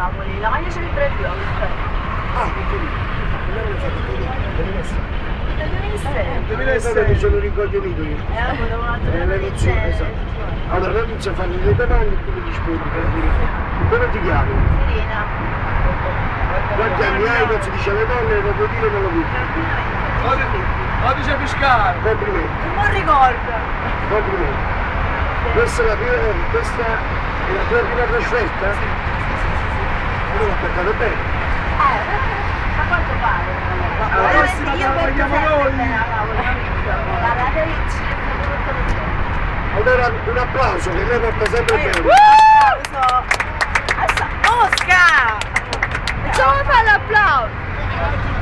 Napoli, la maglia ce l'ho preso io. Ah, perché lì? Non l'ho fatto più lì, Nel 2006. 2006 mi sono rincoglionito io. Volevo una Nell'edizione, esatto. Allora noi iniziamo a fare le domande e tu mi rispondi per dire. Come ti chiami? Serena. Quanti anni hai? Non si dice alle donne, lo puoi dire non lo puoi dire. Codice fiscale. Complimenti. Non ricordo. Complimenti. Questa è la tua prima trasferta? Allora ho beccato bene. A quanto pare? La prossima la paghiamo noi. La Ricci. Allora un applauso che lei porta sempre bene. Oscar! Facciamo fare l'applauso!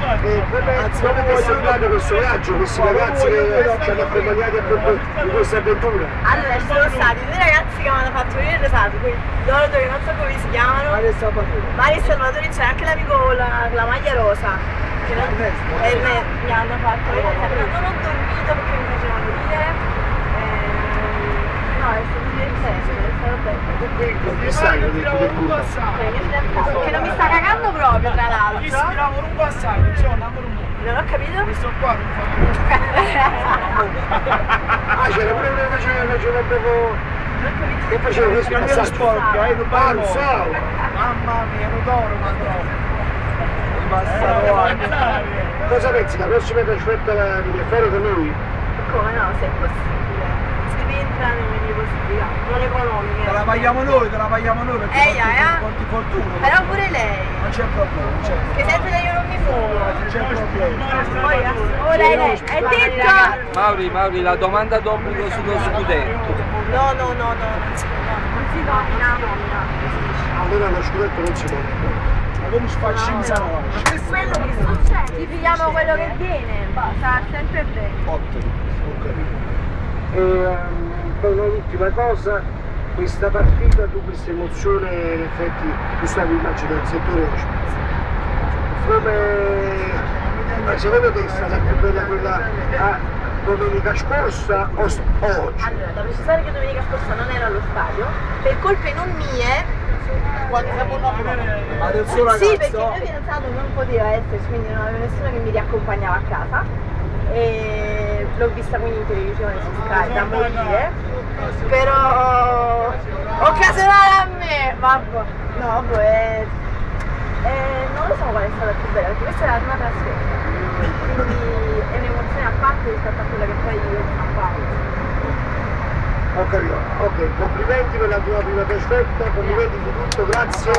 Come ti è sembrato questo viaggio, questi ragazzi che ci hanno accompagnati in questa avventura? Allora ci sono stati due ragazzi che mi hanno fatto venire il resato, quindi loro due non so come si chiamano. Mario Salvatore, c'è anche l'amico con la maglia rosa. Che non, mi hanno fatto vedere, non ho dormito perché mi facevano ridere. No, è stato divertente, è stato bello. Non ti stai con il tuo culo? Che non mi sta cagando proprio, tra l'altro. Io si tirava un passaggio, c'è un numero uno. Non ho capito? Questo qua non fa Ah, c'era pure uno che faceva proprio... Che faceva questo niente. passaggio? Sporco, non Ah, lo so! Mamma mia, non d'oro, ma troppo. Cosa pensi? La prossima trasferta la devi fare con noi? Come no, se è possibile. Si rientra nelle possibilità, non economiche. Te la paghiamo noi perché porti fortuna. Però pure lei. Non c'è problema, non c'è. Che sempre che io non mi muovo. Non c'è problema. Poi, lei, è detto! Mauri, la domanda d'obbligo sullo scudetto. No, non si nomina. Allora lo scudetto non si può. Ma come facciamo? Quello che succede. Ci pigliamo quello che viene, sarà sempre bene. Ottimo. E poi un'ultima cosa, questa partita, tu questa emozione, in effetti tu stavi immagino nel settore ospite. Come secondo te è stata più bella quella domenica scorsa o oggi? Allora, da precisare che domenica scorsa non ero allo stadio, per colpe non mie. Ma del suo ragazzo? Sì, perché il mio fidanzato non poteva esserci, quindi non avevo nessuno che mi riaccompagnava a casa. E l'ho vista quindi in televisione su Sky da morire, però occasionale a me, vabbè, no, vabbè, non lo so qual è stata più bella, perché questa è la prima trasferta, quindi è un'emozione a parte rispetto a quella che poi io a fare. Ho capito, ok, complimenti per la tua prima trasferta, complimenti di tutto, grazie.